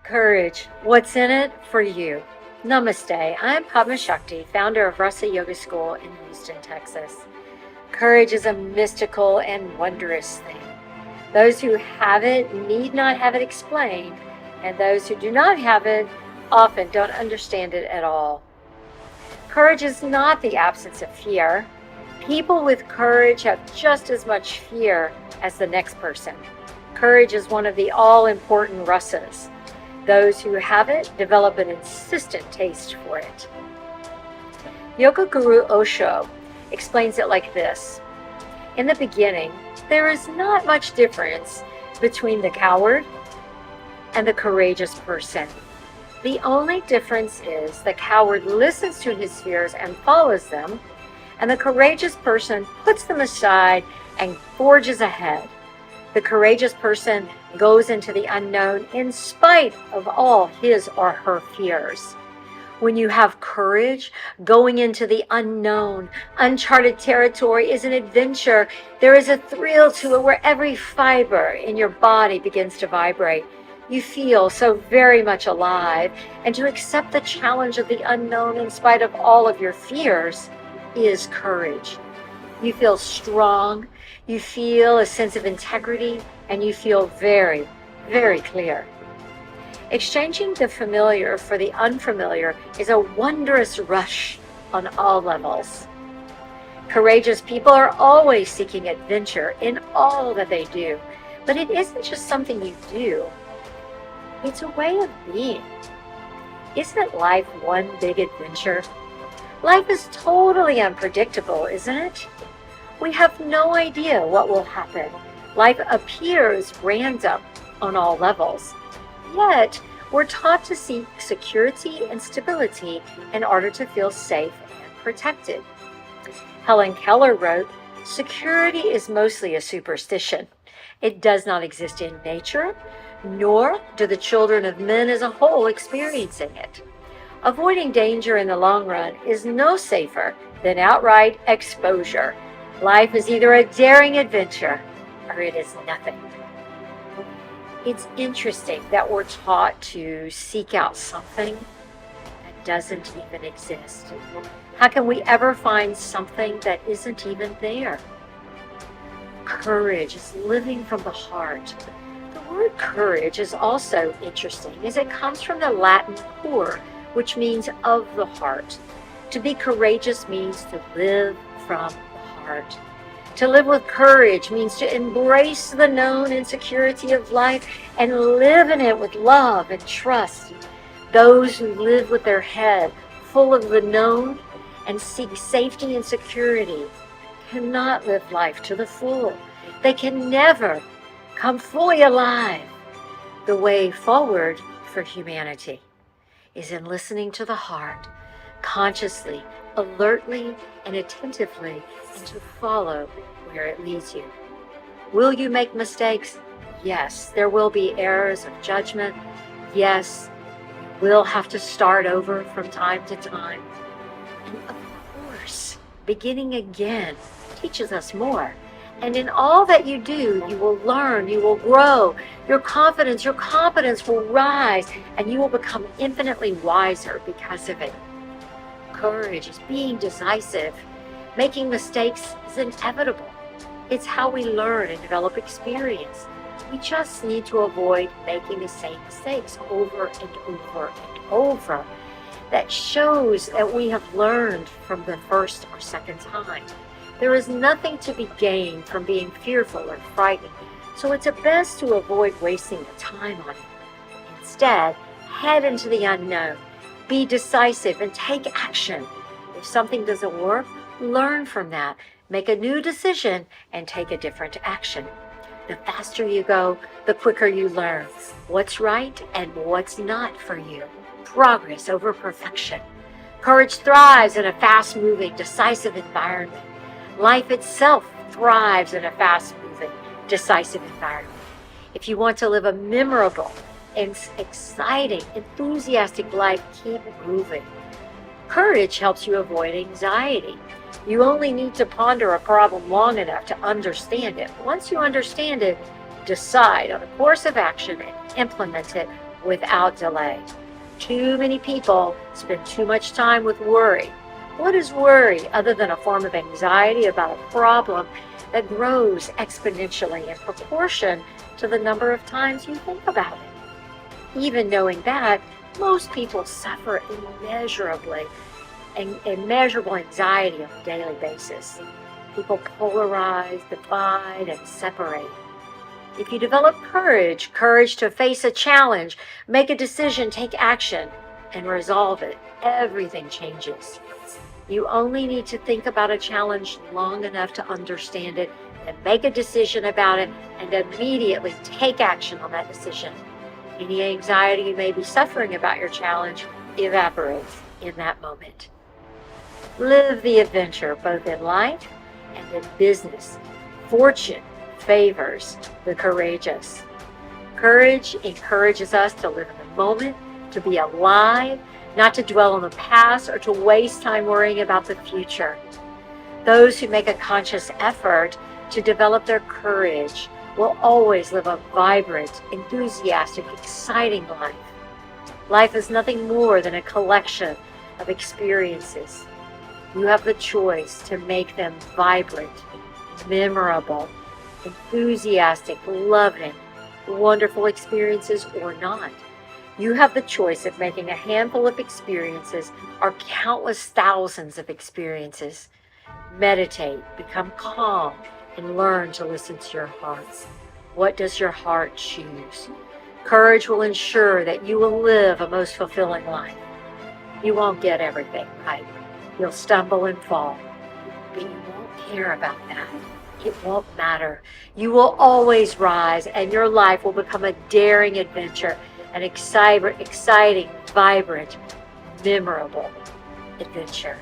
Courage. What's in it for you? Namaste. I'm Padma, founder of Rasa Yoga School in Houston, Texas. Courage is a mystical and wondrous thing. Those who have it need not have it explained, and those who do not have it often don't understand it at all. Courage is not the absence of fear. People with courage have just as much fear as the next person. Courage is one of the all-important rasas. Those who have it develop an insistent taste for it. Yoga Guru Osho explains it like this. In the beginning, there is not much difference between the coward and the courageous person. The only difference is the coward listens to his fears and follows them, and the courageous person puts them aside and forges ahead. The courageous person goes into the unknown in spite of all his or her fears. When you have courage, going into the unknown, uncharted territory is an adventure. There is a thrill to it where every fiber in your body begins to vibrate. You feel so very much alive, and to accept the challenge of the unknown in spite of all of your fears is courage. You feel strong, you feel a sense of integrity, and you feel very, very clear. Exchanging the familiar for the unfamiliar is a wondrous rush on all levels. Courageous people are always seeking adventure in all that they do, but it isn't just something you do. It's a way of being. Isn't life one big adventure? Life is totally unpredictable, isn't it? We have no idea what will happen. Life appears random on all levels. Yet, we're taught to seek security and stability in order to feel safe and protected. Helen Keller wrote, "Security is mostly a superstition. It does not exist in nature, nor do the children of men as a whole experiencing it. Avoiding danger in the long run is no safer than outright exposure. Life is either a daring adventure or it is nothing." It's interesting that we're taught to seek out something that doesn't even exist. How can we ever find something that isn't even there? Courage is living from the heart. The word courage is also interesting as it comes from the Latin cor, which means of the heart. To be courageous means to live from the heart. To live with courage means to embrace the known insecurity of life and live in it with love and trust. Those who live with their head full of the known and seek safety and security cannot live life to the full. They can never come fully alive. The way forward for humanity is in listening to the heart, consciously, alertly, and attentively, and to follow where it leads you. Will you make mistakes? Yes, there will be errors of judgment. Yes, you will have to start over from time to time. And of course, beginning again teaches us more. And in all that you do, you will learn, you will grow. Your confidence, your competence will rise, and you will become infinitely wiser because of it. Courage is being decisive. Making mistakes is inevitable. It's how we learn and develop experience. We just need to avoid making the same mistakes over and over and over. That shows that we have learned from the first or second time. There is nothing to be gained from being fearful or frightened, so it's best to avoid wasting the time on it. Instead, head into the unknown. Be decisive and take action. If something doesn't work, learn from that. Make a new decision and take a different action. The faster you go, the quicker you learn what's right and what's not for you. Progress over perfection. Courage thrives in a fast-moving, decisive environment. Life itself thrives in a fast-moving, decisive environment. If you want to live a memorable and exciting, enthusiastic life, keep moving. Courage helps you avoid anxiety. You only need to ponder a problem long enough to understand it. Once you understand it, decide on a course of action and implement it without delay. Too many people spend too much time with worry. What is worry other than a form of anxiety about a problem that grows exponentially in proportion to the number of times you think about it? Even knowing that, most people suffer immeasurable anxiety on a daily basis. People polarize, divide, and separate. If you develop courage to face a challenge, make a decision, take action, and resolve it, everything changes. You only need to think about a challenge long enough to understand it and make a decision about it and immediately take action on that decision. Any anxiety you may be suffering about your challenge evaporates in that moment. Live the adventure both in life and in business. Fortune favors the courageous. Courage encourages us to live in the moment, to be alive, not to dwell on the past or to waste time worrying about the future. Those who make a conscious effort to develop their courage will always live a vibrant, enthusiastic, exciting life. Life is nothing more than a collection of experiences. You have the choice to make them vibrant, memorable, enthusiastic, loving, wonderful experiences or not. You have the choice of making a handful of experiences or countless thousands of experiences. Meditate, become calm, and learn to listen to your heart. What does your heart choose? Courage will ensure that you will live a most fulfilling life. You won't get everything right. You'll stumble and fall, but you won't care about that. It won't matter. You will always rise, and your life will become a daring adventure, an exciting, vibrant, memorable adventure.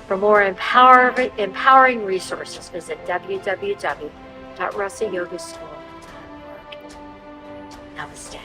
For more empowering resources, visit www.russellyogaschool.org. Namaste.